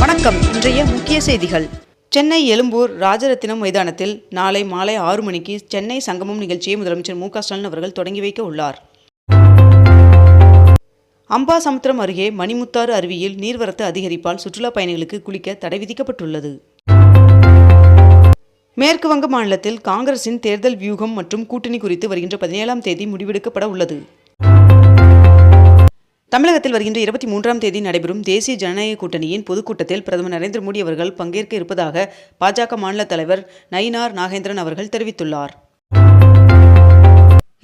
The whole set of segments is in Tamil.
வணக்கம். இன்றைய முக்கிய செய்திகள். சென்னை எழும்பூர் ராஜரத்தினம் மைதானத்தில் நாளை மாலை 6 மணிக்கு சென்னை சங்கமம் நிகழ்ச்சியை முதலமைச்சர் மு க ஸ்டாலின் அவர்கள் தொடங்கி வைக்க உள்ளார். அம்பாசமுத்திரம் அருகே மணிமுத்தாறு அருவியில் நீர்வரத்து அதிகரிப்பால் சுற்றுலா பயணிகளுக்கு குளிக்க தடை விதிக்கப்பட்டுள்ளது. மேற்கு வங்க மாநிலத்தில் காங்கிரசின் தேர்தல் வியூகம் மற்றும் கூட்டணி குறித்து வருகின்ற 17ஆம் தேதி முடிவெடுக்கப்பட உள்ளது. தமிழகத்தில் வருகின்ற 23ஆம் தேதி நடைபெறும் தேசிய ஜனநாயக கூட்டணியின் பொதுக்கூட்டத்தில் பிரதமர் நரேந்திர மோடி அவர்கள் பங்கேற்க இருப்பதாக பாஜக மாநில தலைவர் நயினார் நாகேந்திரன் அவர்கள் தெரிவித்துள்ளார்.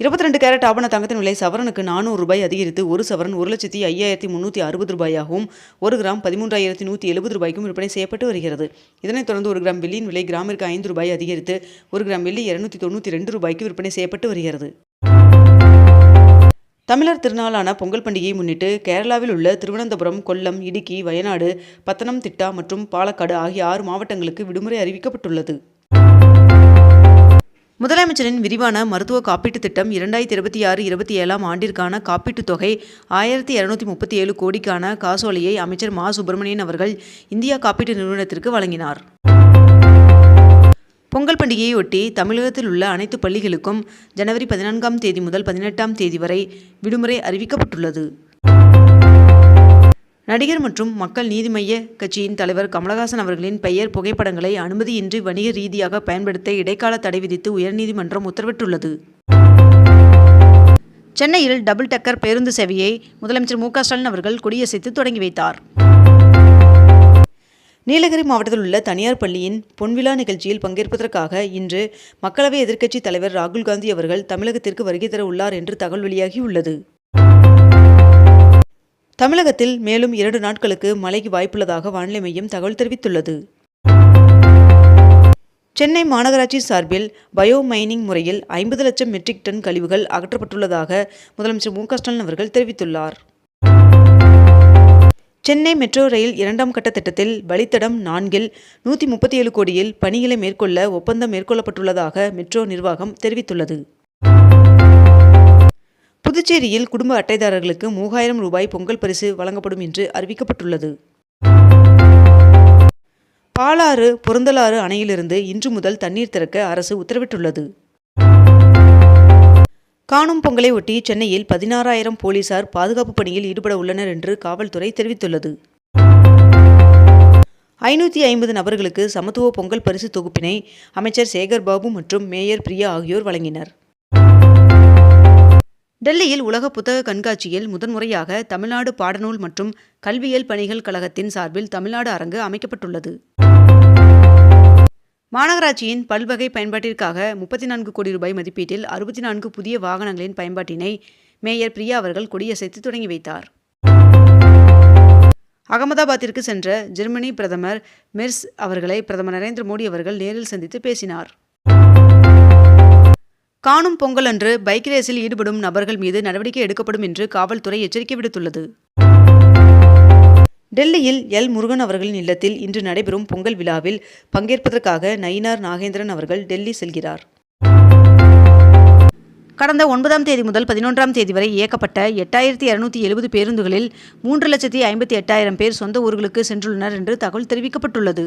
22 கேரட் ஆபண தங்கத்தின் விலை சவரனுக்கு 400 ரூபாய் அதிகரித்து ஒரு சவரன் 1,05,360 ரூபாயாகவும் 1 கிராம் 13,170 ரூபாய்க்கும் விற்பனை செய்யப்பட்டு வருகிறது. இதனைத் தொடர்ந்து 1 கிராம் வெள்ளியின் விலை கிராமிற்கு 5 ரூபாய் அதிகரித்து 1 கிராம் வெள்ளி 292 ரூபாய்க்கு விற்பனை செய்யப்பட்டு வருகிறது. தமிழர் திருநாளான பொங்கல் பண்டிகையை முன்னிட்டு கேரளாவில் உள்ள திருவனந்தபுரம், கொல்லம், இடுக்கி, வயநாடு, பத்தனம்திட்டா மற்றும் பாலக்காடு ஆகிய 6 மாவட்டங்களுக்கு விடுமுறை அறிவிக்கப்பட்டுள்ளது. முதலமைச்சரின் விரிவான மருத்துவ காப்பீட்டுத் திட்டம் 2026-27ஆம் ஆண்டிற்கான காப்பீட்டுத் தொகை 1237 கோடிக்கான காசோலையை அமைச்சர் மா. சுப்பிரமணியன் அவர்கள் இந்தியா காப்பீட்டு நிறுவனத்திற்கு வழங்கினார். பொங்கல் பண்டிகையையொட்டி தமிழகத்தில் உள்ள அனைத்து பள்ளிகளுக்கும் ஜனவரி 14ஆம் தேதி முதல் 18ஆம் தேதி வரை விடுமுறை அறிவிக்கப்பட்டுள்ளது. நடிகர் மற்றும் மக்கள் நீதி மய்ய கட்சியின் தலைவர் கமலஹாசன் அவர்களின் பெயர் புகைப்படங்களை அனுமதியின்றி வணிக ரீதியாக பயன்படுத்த இடைக்கால தடை விதித்து உயர்நீதிமன்றம் உத்தரவிட்டுள்ளது. சென்னையில் டபுள் டக்கர் பேருந்து சேவையை முதலமைச்சர் மு க ஸ்டாலின் அவர்கள் கொடியசைத்து தொடங்கி வைத்தார். நீலகிரி மாவட்டத்தில் உள்ள தனியார் பள்ளியின் பொன்விழா நிகழ்ச்சியில் பங்கேற்பதற்காக இன்று மக்களவை எதிர்க்கட்சி தலைவர் ராகுல் காந்தி அவர்கள் தமிழகத்திற்கு வருகை தர உள்ளார் என்று தகவல் வெளியாகியுள்ளது. தமிழகத்தில் மேலும் 2 நாட்களுக்கு மழைக்கு வாய்ப்புள்ளதாக வானிலை மையம் தகவல் தெரிவித்துள்ளது. சென்னை மாநகராட்சி சார்பில் பயோ மைனிங் முறையில் 50 லட்சம் மெட்ரிக் டன் கழிவுகள் அகற்றப்பட்டுள்ளதாக முதலமைச்சர் மு க ஸ்டாலின் அவர்கள் தெரிவித்துள்ளார். சென்னை மெட்ரோ ரயில் 2ஆம் கட்ட திட்டத்தில் வழித்தடம் 4இல் 137 கோடியில் பணிகளை மேற்கொள்ள ஒப்பந்தம் மேற்கொள்ளப்பட்டுள்ளதாக மெட்ரோ நிர்வாகம் தெரிவித்துள்ளது. புதுச்சேரியில் குடும்ப அட்டைதாரர்களுக்கு 3000 ரூபாய் பொங்கல் பரிசு வழங்கப்படும் என்று அறிவிக்கப்பட்டுள்ளது. பாலாறு பொருந்தலாறு அணையிலிருந்து இன்று முதல் தண்ணீர் திறக்க அரசு உத்தரவிட்டுள்ளது. காணும் பொங்கலை ஒட்டி சென்னையில் 16,000 போலீசார் பாதுகாப்பு பணியில் ஈடுபட உள்ளனர் என்று காவல்துறை தெரிவித்துள்ளது. 550 நபர்களுக்கு சமத்துவ பொங்கல் பரிசு தொகுப்பினை அமைச்சர் சேகர் பாபு மற்றும் மேயர் பிரியா ஆகியோர் வழங்கினர். டெல்லியில் உலக புத்தக கண்காட்சியில் முதன்முறையாக தமிழ்நாடு பாடநூல் மற்றும் கல்வியியல் பணிகள் கழகத்தின் சார்பில் தமிழ்நாடு அரங்கு அமைக்கப்பட்டுள்ளது. மாநகராட்சியின் பல்வகை பயன்பாட்டிற்காக 34 கோடி ரூபாய் மதிப்பீட்டில் 64 புதிய வாகனங்களின் பயன்பாட்டினை மேயர் பிரியா அவர்கள் கொடியசைத்து தொடங்கி வைத்தார். அகமதாபாத்திற்கு சென்ற ஜெர்மனி பிரதமர் மெர்ஸ் அவர்களை பிரதமர் நரேந்திர மோடி அவர்கள் நேரில் சந்தித்து பேசினார். காணும் பொங்கல் அன்று பைக் ரேஸில் ஈடுபடும் நபர்கள் மீது நடவடிக்கை எடுக்கப்படும் என்று காவல்துறை எச்சரிக்கை விடுத்துள்ளது. டெல்லியில் எல். முருகன் அவர்களின் இல்லத்தில் இன்று நடைபெறும் பொங்கல் விழாவில் பங்கேற்பதற்காக நயினார் நாகேந்திரன் அவர்கள் டெல்லி செல்கிறார். கடந்த 9ஆம் தேதி முதல் 11ஆம் தேதி வரை இயக்கப்பட்ட 8270 பேருந்துகளில் 3,58,000 பேர் சொந்த ஊர்களுக்கு சென்றுள்ளனர் என்று தகவல் தெரிவிக்கப்பட்டுள்ளது.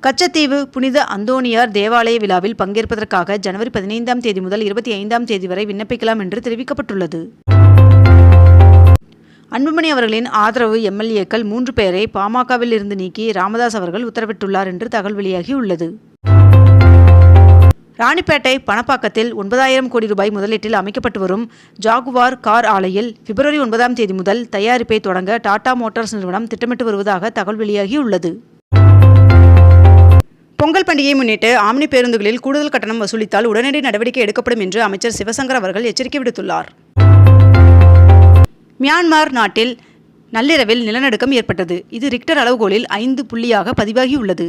கச்சத்தீவு புனித அந்தோணியார் தேவாலய விழாவில் பங்கேற்பதற்காக ஜனவரி 15ஆம் தேதி முதல் 25ஆம் தேதி வரை விண்ணப்பிக்கலாம் என்று தெரிவிக்கப்பட்டுள்ளது. அன்புமணி அவர்களின் ஆதரவு எம்எல்ஏக்கள் 3 பேரை பாமகவில் இருந்து நீக்கி ராமதாஸ் அவர்கள் உத்தரவிட்டுள்ளார் என்று தகவல் வெளியாகியுள்ளது. ராணிப்பேட்டை பணப்பாக்கத்தில் 9,000 கோடி ரூபாய் முதலீட்டில் அமைக்கப்பட்டு வரும் ஜாகுவார் கார் ஆலையில் பிப்ரவரி 9ஆம் தேதி முதல் தயாரிப்பை தொடங்க டாடா மோட்டார்ஸ் நிறுவனம் திட்டமிட்டு வருவதாக தகவல் வெளியாகியுள்ளது. பொங்கல் பண்டிகையை முன்னிட்டு ஆம்னி பேருந்துகளில் கூடுதல் கட்டணம் வசூலித்தால் உடனடி நடவடிக்கை எடுக்கப்படும் என்று அமைச்சர் சிவசங்கர் அவர்கள் எச்சரிக்கை விடுத்துள்ளார். மியான்மர் நாட்டில் நள்ளிரவில் நிலநடுக்கம் ஏற்பட்டது. இது ரிக்டர் அளவுகோலில் 5 புள்ளியாக பதிவாகியுள்ளது.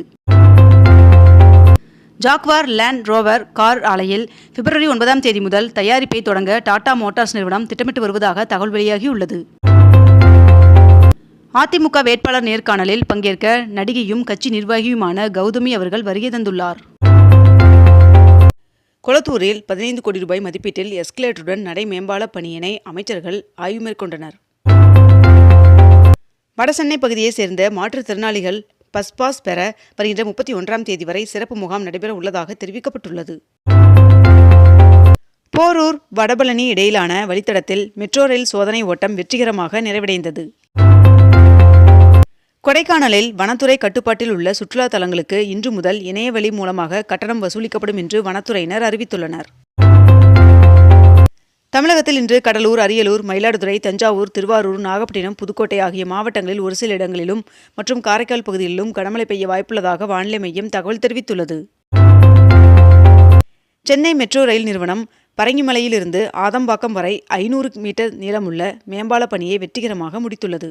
ஜாக்வார் லேண்ட் ரோவர் கார் ஆலையில் பிப்ரவரி 9ஆம் தேதி முதல் தயாரிப்பை தொடங்க டாடா மோட்டார்ஸ் நிறுவனம் திட்டமிட்டு வருவதாக தகவல் வெளியாகியுள்ளது. அதிமுக வேட்பாளர் நேர்காணலில் பங்கேற்க நடிகையும் கட்சி நிர்வாகியுமான கௌதமி அவர்கள் வருகை தந்துள்ளார். கொளத்தூரில் 15 கோடி ரூபாய் மதிப்பீட்டில் எஸ்கலேட்டருடன் நடை மேம்பால பணியினை அமைச்சர்கள் ஆய்வு மேற்கொண்டனர். வடசென்னை பகுதியைச் சேர்ந்த மாற்றுத்திறனாளிகள் பஸ் பெற வருகின்ற 31ஆம் தேதி வரை சிறப்பு முகாம் நடைபெற உள்ளதாக தெரிவிக்கப்பட்டுள்ளது. போரூர் வடபழனி இடையிலான வழித்தடத்தில் மெட்ரோ ரயில் சோதனை ஓட்டம் வெற்றிகரமாக நிறைவடைந்தது. கொடைக்கானலில் வனத்துறை கட்டுப்பாட்டில் உள்ள சுற்றுலா தலங்களுக்கு இன்று முதல் இணையவழி மூலமாக கட்டணம் வசூலிக்கப்படும் என்று வனத்துறையினர் அறிவித்துள்ளனர். தமிழகத்தில் இன்று கடலூர், அரியலூர், மயிலாடுதுறை, தஞ்சாவூர், திருவாரூர், நாகப்பட்டினம், புதுக்கோட்டை ஆகிய மாவட்டங்களில் ஒரு சில இடங்களிலும் மற்றும் காரைக்கால் பகுதிகளிலும் கனமழை பெய்ய வாய்ப்புள்ளதாக வானிலை மையம் தகவல் தெரிவித்துள்ளது. சென்னை மெட்ரோ ரயில் நிறுவனம் பரங்கிமலையிலிருந்து ஆதம்பாக்கம் வரை 500 மீட்டர் நீளமுள்ள மேம்பால பணியை வெற்றிகரமாக முடித்துள்ளது.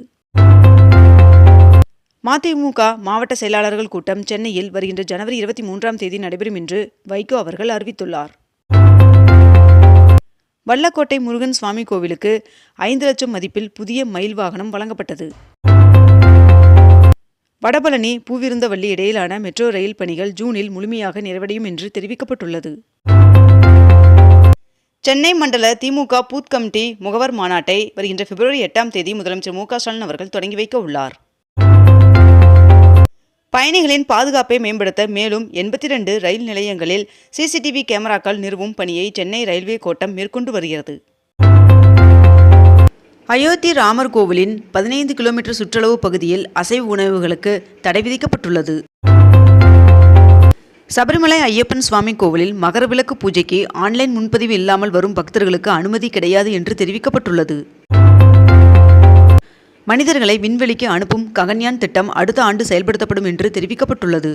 மதிமுக மாவட்ட செயலாளர்கள் கூட்டம் சென்னையில் வருகின்ற ஜனவரி 23ஆம் தேதி நடைபெறும் என்று வைகோ அவர்கள் அறிவித்துள்ளார். வல்லக்கோட்டை முருகன் சுவாமி கோவிலுக்கு 5 லட்சம் மதிப்பில் புதிய மயில் வாகனம் வழங்கப்பட்டது. வடபழனி பூவிருந்தவல்லி இடையிலான மெட்ரோ ரயில் பணிகள் ஜூனில் முழுமையாக நிறைவடையும் என்று தெரிவிக்கப்பட்டுள்ளது. சென்னை மண்டல திமுக பூத் கமிட்டி முகவர் மாநாட்டை வருகின்ற பிப்ரவரி 8ஆம் தேதி முதலமைச்சர் மு.க. ஸ்டாலின் அவர்கள் தொடங்கி வைக்க உள்ளார். பயணிகளின் பாதுகாப்பை மேம்படுத்த மேலும் 82 ரயில் நிலையங்களில் CCTV கேமராக்கள் நிறுவும் பணியை சென்னை ரயில்வே கோட்டம் மேற்கொண்டு வருகிறது. அயோத்தி ராமர் கோவிலின் 15 கிலோமீட்டர் சுற்றளவு பகுதியில் அசைவ உணவுகளுக்கு தடை விதிக்கப்பட்டுள்ளது. சபரிமலை ஐயப்பன் சுவாமி கோவிலில் மகரவிளக்கு பூஜைக்கு ஆன்லைன் முன்பதிவு இல்லாமல் வரும் பக்தர்களுக்கு அனுமதி கிடையாது என்று தெரிவிக்கப்பட்டுள்ளது. மனிதர்களை விண்வெளிக்கு அனுப்பும் ககன்யான் திட்டம் அடுத்த ஆண்டு செயல்படுத்தப்படும் என்று தெரிவிக்கப்பட்டுள்ளது.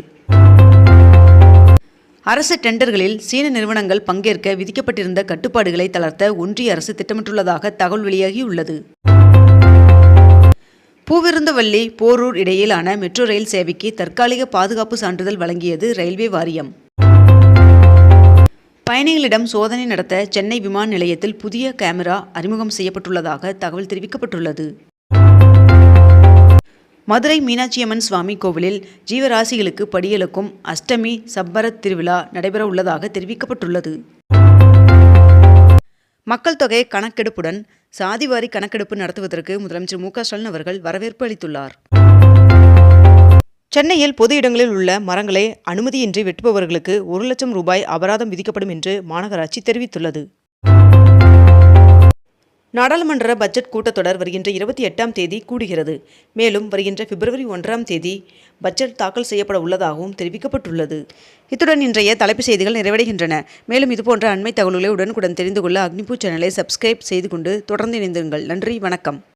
அரசு டெண்டர்களில் சீன நிறுவனங்கள் பங்கேற்க விதிக்கப்பட்டிருந்த கட்டுப்பாடுகளை தளர்த்த ஒன்றிய அரசு திட்டமிட்டுள்ளதாக தகவல் வெளியாகியுள்ளது. பூவிருந்தவல்லி போரூர் இடையிலான மெட்ரோ ரயில் சேவைக்கு தற்காலிக பாதுகாப்பு சான்றிதழ் வழங்கியது ரயில்வே வாரியம். பயணிகளிடம் சோதனை நடத்த சென்னை விமான நிலையத்தில் புதிய கேமரா அறிமுகம் செய்யப்பட்டுள்ளதாக தகவல் தெரிவிக்கப்பட்டுள்ளது. மதுரை மீனாட்சியம்மன் சுவாமி கோவிலில் ஜீவராசிகளுக்கு படியெழுக்கும் அஷ்டமி சப்பரத் திருவிழா நடைபெற உள்ளதாக தெரிவிக்கப்பட்டுள்ளது. மக்கள் தொகை கணக்கெடுப்புடன் சாதிவாரி கணக்கெடுப்பு நடத்துவதற்கு முதலமைச்சர் மு.க. ஸ்டாலின் அவர்கள் வரவேற்பு அளித்துள்ளார். சென்னையில் பொது இடங்களில் உள்ள மரங்களை அனுமதியின்றி வெட்டுபவர்களுக்கு 1 லட்சம் ரூபாய் அபராதம் விதிக்கப்படும் என்று மாநகராட்சி தெரிவித்துள்ளது. நாடாளுமன்ற பட்ஜெட் கூட்டத்தொடர் வருகின்ற 28ஆம் தேதி கூடுகிறது. மேலும் வருகின்ற பிப்ரவரி 1ஆம் தேதி பட்ஜெட் தாக்கல் செய்யப்பட உள்ளதாகவும் தெரிவிக்கப்பட்டுள்ளது. இத்துடன் இன்றைய தலைப்புச் செய்திகள் நிறைவடைகின்றன. மேலும் இதுபோன்ற அண்மை தகவல்களை உடனுக்குடன் தெரிந்து கொள்ள அக்னிபூ சேனலை சப்ஸ்கிரைப் செய்து கொண்டு தொடர்ந்து இணைந்திருங்கள். நன்றி, வணக்கம்.